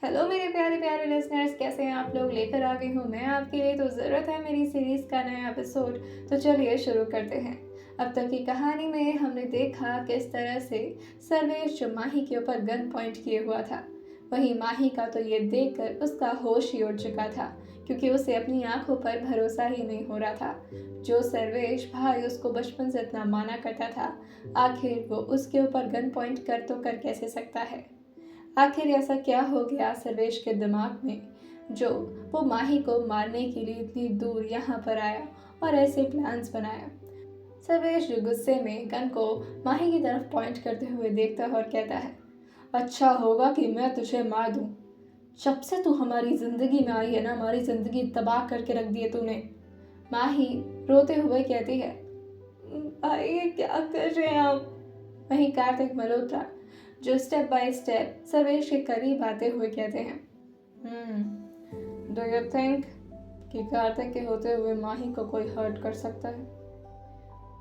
Hello मेरे प्यारे प्यारे लिसनर्स, कैसे हैं आप लोग। लेकर आ गई हूँ मैं आपके लिए तो ज़रूरत है मेरी सीरीज़ का नया एपिसोड। तो चलिए शुरू करते हैं। अब तक की कहानी में हमने देखा किस तरह से सर्वेश जो माही के ऊपर गन पॉइंट किए हुआ था, वहीं माही का तो ये देखकर उसका होश ही उड़ चुका था, क्योंकि उसे अपनी आंखों पर भरोसा ही नहीं हो रहा था। जो सर्वेश भाई उसको बचपन से इतना माना करता था, आखिर वो उसके ऊपर गन पॉइंट कर तो कर कैसे सकता है। आखिर ऐसा क्या हो गया सर्वेश के दिमाग में जो वो माही को मारने के लिए इतनी दूर यहाँ पर आया और ऐसे प्लान्स बनाया। सर्वेश जो गुस्से में गन को माही की तरफ पॉइंट करते हुए देखता है और कहता है, अच्छा होगा कि मैं तुझे मार दूं। जब से तू हमारी जिंदगी में आई है ना, हमारी जिंदगी तबाह करके रख दी है तूने। माही रोते हुए कहती है, भाई ये क्या कर रहे हैं आप। वहीं कार्तिक मल्होत्रा जो स्टेप बाय स्टेप सर्वेश के करीब आते हुए कहते हैं, डू यू थिंक कि कार्तिक के होते हुए माही को कोई हर्ट कर सकता है।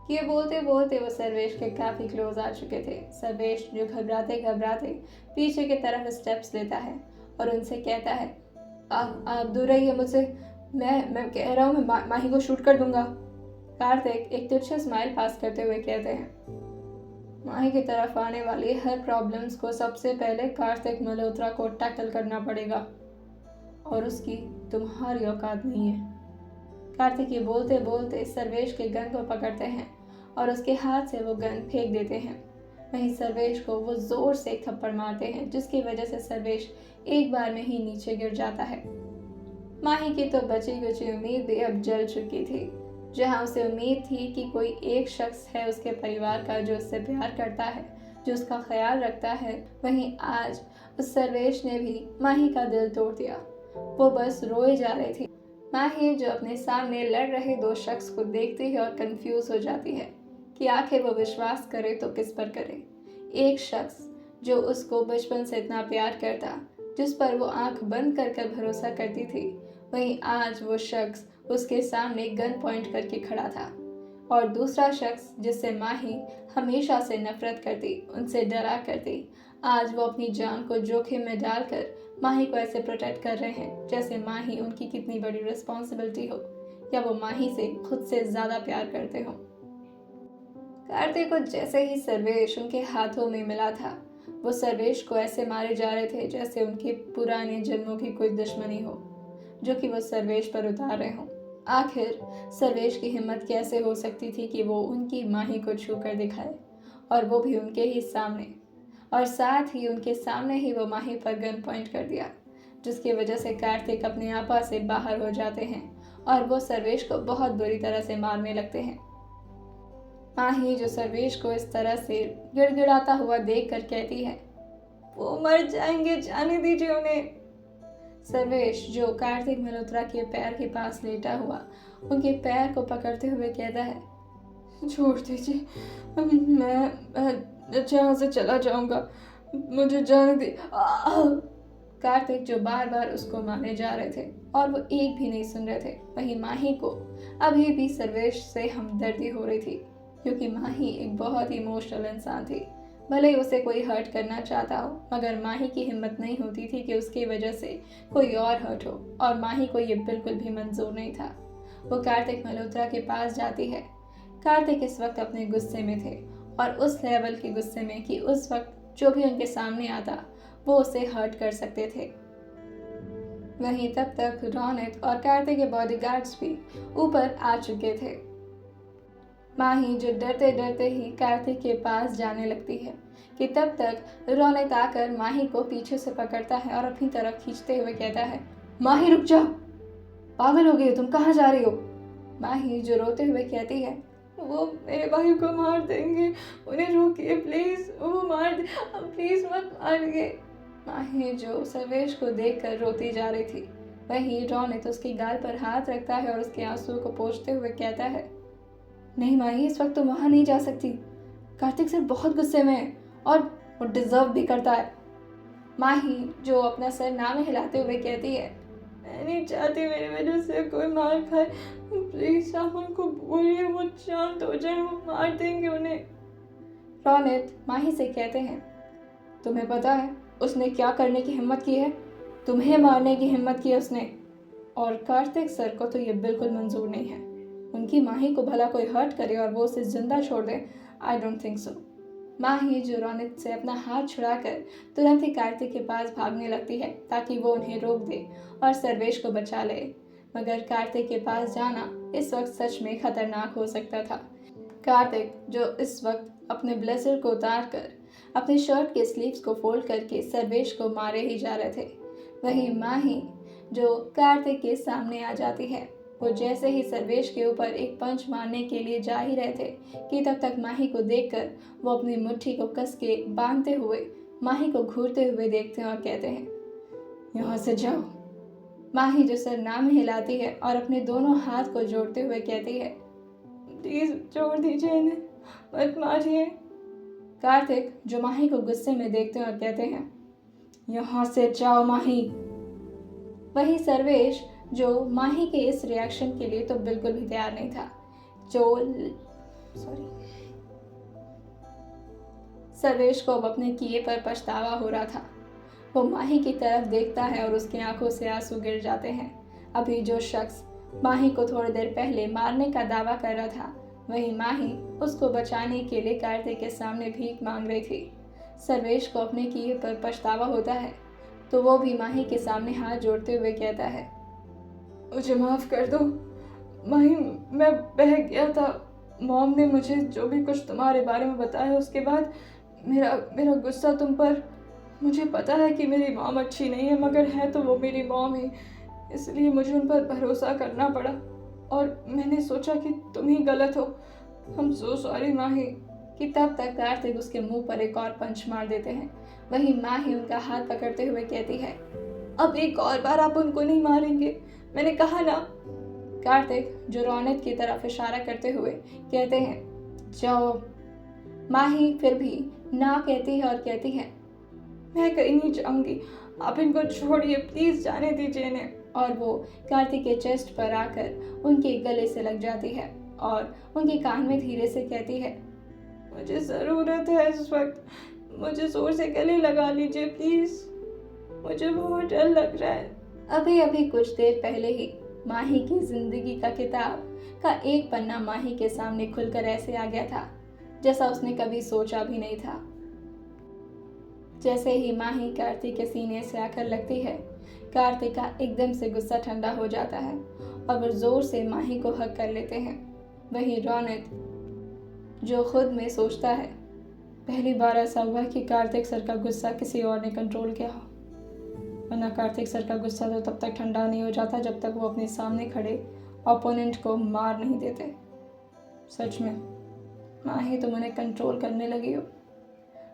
ये बोलते बोलते वो सर्वेश के काफी क्लोज आ चुके थे। सर्वेश जो घबराते घबराते पीछे की तरफ स्टेप्स लेता है और उनसे कहता है, आप दूर रहिए मुझसे, मैं कह रहा हूँ मैं माही को शूट कर दूंगा। कार्तिक एक तिरछे स्माइल पास करते हुए कहते हैं, माही की तरफ आने वाली हर प्रॉब्लम्स को सबसे पहले कार्तिक मल्होत्रा को टैकल करना पड़ेगा और उसकी तुम्हारी औकात नहीं है। कार्तिक ये बोलते बोलते सर्वेश के गन को पकड़ते हैं और उसके हाथ से वो गन फेंक देते हैं। वहीं सर्वेश को वो जोर से एक थप्पड़ मारते हैं, जिसकी वजह से सर्वेश एक बार में ही नीचे गिर जाता है। माही की तो बची कुची उम्मीद भी अब जल चुकी थी। जहां उसे उम्मीद थी कि कोई एक शख्स है उसके परिवार का जो उससे प्यार करता है, जो उसका ख्याल रखता है, वहीं आज उस सर्वेश ने भी माही का दिल तोड़ दिया। वो बस रोए जा रही थी। माही जो अपने सामने लड़ रहे दो शख्स को देखती है और कंफ्यूज हो जाती है कि आखिर वो विश्वास करे तो किस पर करे। एक शख्स जो उसको बचपन से इतना प्यार करता, जिस पर वो आंख बंद कर कर भरोसा करती थी, वहीं आज वो शख्स उसके सामने गन पॉइंट करके खड़ा था। और दूसरा शख्स जिससे माही हमेशा से नफरत करती, उनसे डरा करती, आज वो अपनी जान को जोखिम में डालकर माही को ऐसे प्रोटेक्ट कर रहे हैं जैसे माही उनकी कितनी बड़ी रिस्पॉन्सिबिलिटी हो, या वो माही से खुद से ज्यादा प्यार करते हो। कार्तिक को जैसे ही सर्वेश उनके हाथों में मिला था, वो सर्वेश को ऐसे मारे जा रहे थे जैसे उनके पुराने जन्मों की कोई दुश्मनी हो, जो कि वो सर्वेश पर उतार रहे हों। आखिर सर्वेश की हिम्मत कैसे हो सकती थी कि वो उनकी माही को छू कर दिखाए, और वो भी उनके ही सामने, और साथ ही उनके सामने ही वो माही पर गन पॉइंट कर दिया, जिसकी वजह से कार्तिक अपने आपा से बाहर हो जाते हैं और वो सर्वेश को बहुत बुरी तरह से मारने लगते हैं। माही जो सर्वेश को इस तरह से गिड़गिड़ाता हुआ देखकर कहती है, वो मर जाएंगे, जाने दीजिए उन्हें। सर्वेश जो कार्तिक मल्होत्रा के पैर के पास लेटा हुआ उनके पैर को पकड़ते हुए कहता है, छोड़ दीजिए, मैं जहाँ से चला जाऊंगा, मुझे जाने दे। कार्तिक जो बार बार उसको मारने जा रहे थे और वो एक भी नहीं सुन रहे थे। वहीं माही को अभी भी सर्वेश से हमदर्दी हो रही थी, क्योंकि माही एक बहुत ही इमोशनल इंसान थी। भले ही उसे कोई हर्ट करना चाहता हो, मगर माही की हिम्मत नहीं होती थी कि उसकी वजह से कोई और हर्ट हो, और माही को ये बिल्कुल भी मंजूर नहीं था। वो कार्तिक मल्होत्रा के पास जाती है। कार्तिक इस वक्त अपने गुस्से में थे, और उस लेवल के गुस्से में कि उस वक्त जो भी उनके सामने आता वो उसे हर्ट कर सकते थे। वहीं तब तक रौनक और कार्तिक के बॉडीगार्ड्स भी ऊपर आ चुके थे। माही जो डरते डरते ही कार्तिक के पास जाने लगती है कि तब तक रौनक आकर माही को पीछे से पकड़ता है और अपनी तरफ खींचते हुए कहता है, माही रुक जा, पागल हो गई हो तुम, कहाँ जा रही हो। माही जो रोते हुए कहती है, वो मेरे भाई को मार देंगे, उन्हें रोकिए प्लीज, वो मार दे, प्लीज मत मारिए। माही जो सर्वेश को देखकर रोती जा रही थी, वहीं रौनक उसकी गाल पर हाथ रखता है और उसके आंसुओं को पोंछते हुए कहता है, नहीं माही, इस वक्त तुम वहां नहीं जा सकती। कार्तिक सर बहुत गुस्से में है और वो डिजर्व भी करता है। माही जो अपना सर ना में हिलाते हुए कहती है, मैं नहीं चाहती मेरी वजह से कोई मार खाए, प्लीज आप उनको बोलिए वो शांत हो जाए, वो मार देंगे उन्हें। रौनक माही से कहते हैं, तुम्हें पता है उसने क्या करने की हिम्मत की है। तुम्हें मारने की हिम्मत की उसने। और कार्तिक सर को तो ये बिल्कुल मंजूर नहीं है। उनकी माही को भला कोई हर्ट करे और वो उसे जिंदा छोड़ दे, आई डोंट थिंक सो। माही जो रौनक से अपना हाथ छुड़ाकर तुरंत ही कार्तिक के पास भागने लगती है ताकि वो उन्हें रोक दे और सर्वेश को बचा ले। मगर कार्तिक के पास जाना इस वक्त सच में खतरनाक हो सकता था। कार्तिक जो इस वक्त अपने ब्लेजर को उतार कर अपने शर्ट के स्लीव्स को फोल्ड करके सर्वेश को मारे ही जा रहे थे, वहीं माही जो कार्तिक के सामने आ जाती है। वो जैसे ही सर्वेश के ऊपर एक पंच मारने के लिए जा ही रहे थे कि तब तक माही को देखकर वो अपनी मुट्ठी को कस के बांधते हुए माही को घूरते हुए देखते हैं और कहते हैं, यहाँ से जाओ। माही जो सर नाम हिलाती है और अपने दोनों हाथ को जोड़ते हुए कहती है, प्लीज छोड़ दीजिए इन्हें, मत मारिए। कार्तिक जो माही को गुस्से में देखते हैं और कहते हैं, यहाँ से जाओ माही। वही सर्वेश जो माही के इस रिएक्शन के लिए तो बिल्कुल भी तैयार नहीं था। सर्वेश को अब अपने किए पर पछतावा हो रहा था। वो माही की तरफ देखता है और उसकी आंखों से आंसू गिर जाते हैं। अभी जो शख्स माही को थोड़ी देर पहले मारने का दावा कर रहा था, वही माही उसको बचाने के लिए कार्तिक के सामने भीख मांग रही थी। सर्वेश को अपने किए पर पछतावा होता है तो वो भी माही के सामने हाथ जोड़ते हुए कहता है, मुझे माफ़ कर दो माही, मैं बह गया था। मॉम ने मुझे जो भी कुछ तुम्हारे बारे में बताया उसके बाद मेरा गुस्सा तुम पर। मुझे पता है कि मेरी मॉम अच्छी नहीं है, मगर है तो वो मेरी मॉम ही, इसलिए मुझे उन पर भरोसा करना पड़ा और मैंने सोचा कि तुम ही गलत हो। हम सो सॉरी माही। कि तब तक कार्तिक उसके मुंह पर एक और पंच मार देते हैं। वहीं माही उनका हाथ पकड़ते हुए कहती है, अब एक और बार आप उनको नहीं मारेंगे, मैंने कहा ना। कार्तिक जो रौनक की तरफ इशारा करते हुए कहते हैं, जाओ। माही फिर भी ना कहती है और कहती है, मैं कहीं नहीं जाऊंगी, आप इनको छोड़िए, प्लीज जाने दीजिए इन्हें। और वो कार्तिक के चेस्ट पर आकर उनके गले से लग जाती है और उनके कान में धीरे से कहती है, मुझे ज़रूरत है इस वक्त, मुझे जोर से गले लगा लीजिए प्लीज, मुझे बहुत डर लग रहा है। अभी अभी कुछ देर पहले ही माही की जिंदगी का किताब का एक पन्ना माही के सामने खुलकर ऐसे आ गया था जैसा उसने कभी सोचा भी नहीं था। जैसे ही माही कार्तिक के सीने से आकर लगती है, कार्तिक का एकदम से गुस्सा ठंडा हो जाता है और वो जोर से माही को हक कर लेते हैं। वहीं रौनक जो खुद में सोचता है, पहली बार ऐसा हुआ कि कार्तिक सर का गुस्सा किसी और ने कंट्रोल किया हो, वरना कार्तिक सर का गुस्सा तो तब तक ठंडा नहीं हो जाता जब तक वो अपने सामने खड़े ओपोनेंट को मार नहीं देते। सच में माही तुम उन्हें कंट्रोल करने लगी हो।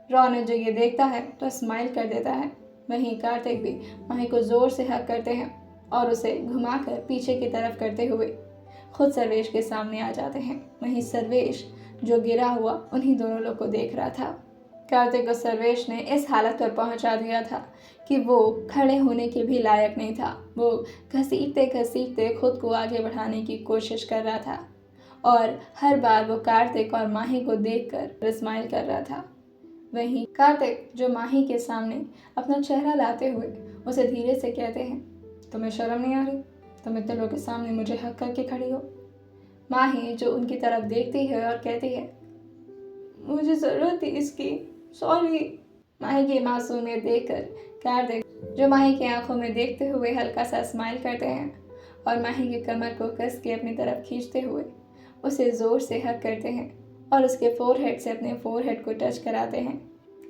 रौनक जो ये देखता है तो स्माइल कर देता है। वहीं कार्तिक भी माही को जोर से हक करते हैं और उसे घुमाकर पीछे की तरफ करते हुए खुद सर्वेश के सामने आ जाते हैं। वहीं सर्वेश जो गिरा हुआ उन्हीं दोनों लोग को देख रहा था। कार्तिक को सर्वेश ने इस हालत पर पहुंचा दिया था कि वो खड़े होने के भी लायक नहीं था। वो घसीटते घसीटते खुद को आगे बढ़ाने की कोशिश कर रहा था और हर बार वो कार्तिक और माही को देखकर स्माइल कर रहा था। वहीं कार्तिक जो माही के सामने अपना चेहरा लाते हुए उसे धीरे से कहते हैं, तुम्हें शर्म नहीं आ रही? तुम इतने लोगों के सामने मुझे हक करके खड़ी हो। माही जो उनकी तरफ देखती है और कहती है, मुझे ज़रूरत थी इसकी, सॉरी। माही की मासूमियत देखकर कार्तिक जो माही की आंखों में देखते हुए हल्का सा स्माइल करते हैं और माही की कमर को कस के अपनी तरफ खींचते हुए उसे ज़ोर से हक करते हैं और उसके फोरहेड से अपने फोरहेड को टच कराते हैं।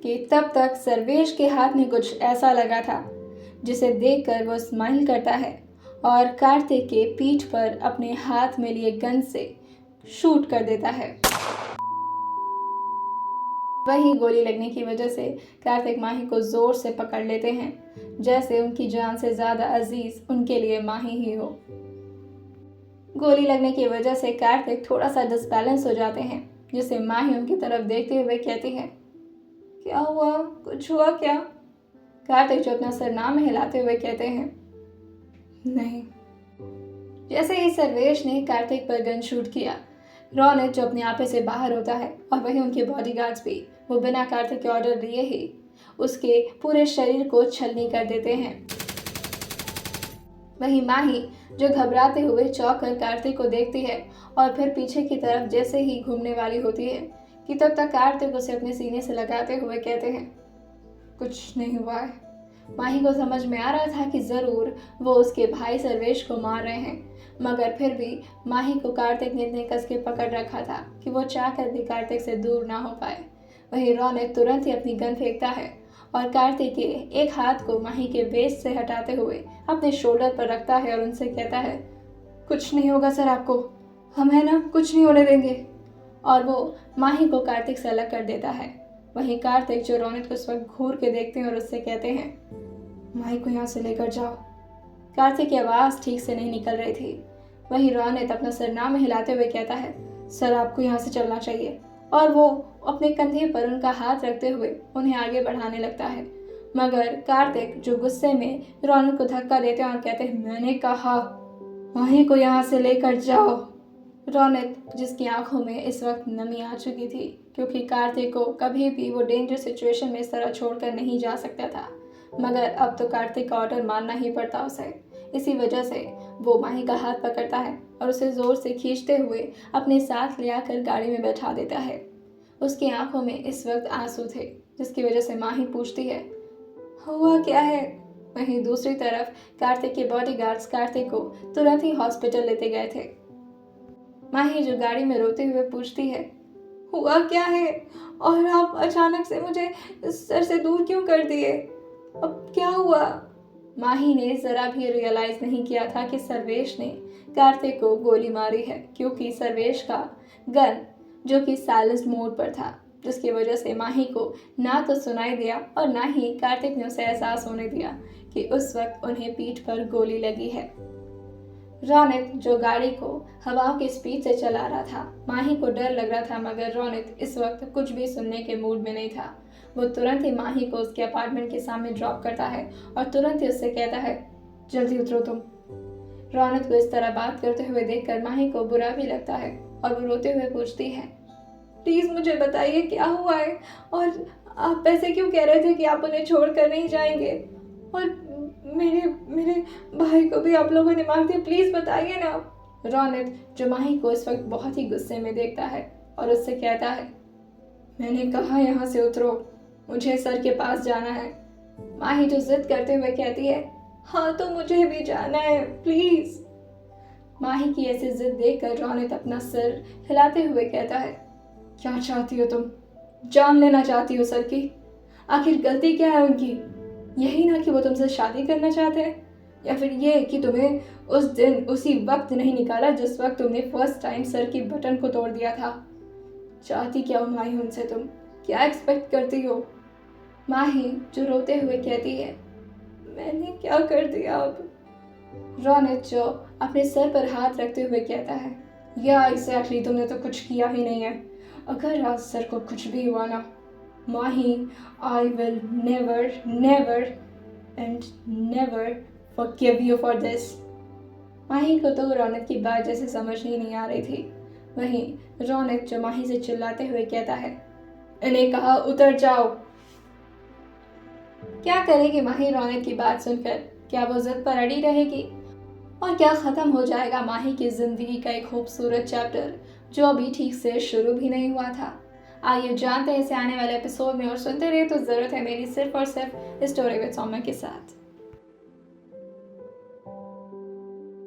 कि तब तक सर्वेश के हाथ में कुछ ऐसा लगा था जिसे देखकर वो स्माइल करता है और कार्तिक के पीठ पर अपने हाथ में लिए गन से शूट कर देता है। वही गोली लगने की वजह से कार्तिक माही को जोर से पकड़ लेते हैं, जैसे उनकी जान से ज्यादा अजीज उनके लिए माही ही हो। गोली लगने की वजह से कार्तिक थोड़ा सा डिसबैलेंस हो जाते हैं, जिसे माही उनकी तरफ देखते हुए कहती है, क्या हुआ, कुछ हुआ क्या? कार्तिक जो अपना सर ना में हिलाते हुए कहते हैं, नहीं। जैसे ही सर्वेश ने कार्तिक पर गन शूट किया, रौनक जो अपने आपे से बाहर होता है और वहीं उनके बॉडीगार्ड्स भी वो बिना कार्तिक के ऑर्डर दिए ही उसके पूरे शरीर को छलनी कर देते हैं। वहीं माही जो घबराते हुए चौंक कर कार्तिक को देखती है और फिर पीछे की तरफ जैसे ही घूमने वाली होती है कि तब तक कार्तिक उसे अपने सीने से लगाते हुए कहते हैं, कुछ नहीं हुआ है। माही को समझ में आ रहा था कि जरूर वो उसके भाई सर्वेश को मार रहे हैं, मगर फिर भी माही को कार्तिक ने इतने कस के पकड़ रखा था कि वो चाहकर भी कार्तिक से दूर ना हो पाए। वहीं रौनक तुरंत ही अपनी गन फेंकता है और कार्तिक के एक हाथ को माही के वेस्ट से हटाते हुए अपने शोल्डर पर रखता है और उनसे कहता है, कुछ नहीं होगा सर आपको, हम है ना, कुछ नहीं होने देंगे। और वो माही को कार्तिक से अलग कर देता है। वहीं कार्तिक जो रौनक को उस वक्त घूर के देखते हैं और उससे कहते हैं, माही को यहाँ से लेकर जाओ। कार्तिक की आवाज़ ठीक से नहीं निकल रही थी। वहीं रौनक अपना सरनामा हिलाते हुए कहता है, सर आपको यहाँ से चलना चाहिए। और वो अपने कंधे पर उनका हाथ रखते हुए उन्हें आगे बढ़ाने लगता है, मगर कार्तिक जो गुस्से में रौनक को धक्का देते हैं और कहते हैं, मैंने कहा माही को यहाँ से लेकर जाओ। रौनक जिसकी आंखों में इस वक्त नमी आ चुकी थी, क्योंकि कार्तिक को कभी भी वो डेंजर सिचुएशन में इस तरह छोड़कर नहीं जा सकता था, मगर अब तो कार्तिक का ऑर्डर मानना ही पड़ता उसे। इसी वजह से वो माही का हाथ पकड़ता है और उसे जोर से खींचते हुए अपने साथ ले आकर गाड़ी में बैठा देता है। उसकी आंखों में इस वक्त आंसू थे, जिसकी वजह से माही पूछती है, हुआ क्या है। वहीं दूसरी तरफ कार्तिक के बॉडीगार्ड्स कार्तिक को तुरंत ही हॉस्पिटल लेते गए थे। माही जो गाड़ी में रोते हुए पूछती है, हुआ क्या है और आप अचानक से मुझे सर से दूर क्यों कर दिए, अब क्या हुआ। माही ने जरा भी रियलाइज नहीं किया था कि सर्वेश ने कार्तिक को गोली मारी है, क्योंकि सर्वेश का गन जो कि साइलेंस मोड पर था, जिसकी वजह से माही को ना तो सुनाई दिया और ना ही कार्तिक ने उसे एहसास होने दिया कि उस वक्त उन्हें पीठ पर गोली लगी है। रौनक जो गाड़ी को हवाओं की स्पीड से चला रहा था, माही को डर लग रहा था, मगर रौनक इस वक्त कुछ भी सुनने के मूड में नहीं था। वो तुरंत ही माही को उसके अपार्टमेंट के सामने ड्रॉप करता है और तुरंत ही उससे कहता है, जल्दी उतरो तुम। रौनक को इस तरह बात करते हुए देखकर माही को बुरा भी लगता है और वो रोते हुए पूछती है, प्लीज मुझे बताइए क्या हुआ है और आप ऐसे क्यों कह रहे थे कि आप उन्हें छोड़कर नहीं जाएंगे, और मेरे भाई को भी आप लोगों ने मार दिया, प्लीज बताइए ना। रौनक जो माही को इस वक्त बहुत ही गुस्से में देखता है और उससे कहता है, मैंने कहा यहाँ से उतरो, मुझे सर के पास जाना है। माही जो जिद करते हुए कहती है, हाँ तो मुझे भी जाना है प्लीज। माही की ऐसी जिद देखकर रौनक अपना सिर हिलाते हुए कहता है, क्या चाहती हो तुम, जान लेना चाहती हो सर की, आखिर गलती क्या है उनकी, यही ना कि वो तुमसे शादी करना चाहते हैं, या फिर ये कि तुम्हें उस दिन उसी वक्त नहीं निकाला जिस वक्त तुमने फर्स्ट टाइम सर की बटन को तोड़ दिया था। चाहती क्या हो माही उनसे, तुम क्या एक्सपेक्ट करती हो। माही जो रोते हुए कहती है, मैंने क्या कर दिया अब। रौनक जो अपने सर पर हाथ रखते हुए कहता है, या एग्जैक्टली तुमने तो कुछ किया ही नहीं है, अगर आज सर को कुछ भी हुआ ना Mahi, I will never never and never forgive you for this. Mahi को तो रौनक की बात जैसे समझ ही नहीं आ रही थी। वहीं रौनक जो माही से चिल्लाते हुए कहता है, इन्हें कहा उतर जाओ। क्या करेगी माही रौनक की बात सुनकर, क्या वो जिद पर अड़ी रहेगी और क्या खत्म हो जाएगा माही की जिंदगी का एक खूबसूरत चैप्टर जो अभी ठीक से शुरू भी नहीं हुआ था। आइए जानते हैं इसे आने वाले एपिसोड में और सुनते रहिए तो जरूरत है मेरी सिर्फ और सिर्फ स्टोरी विद सौम्या के साथ।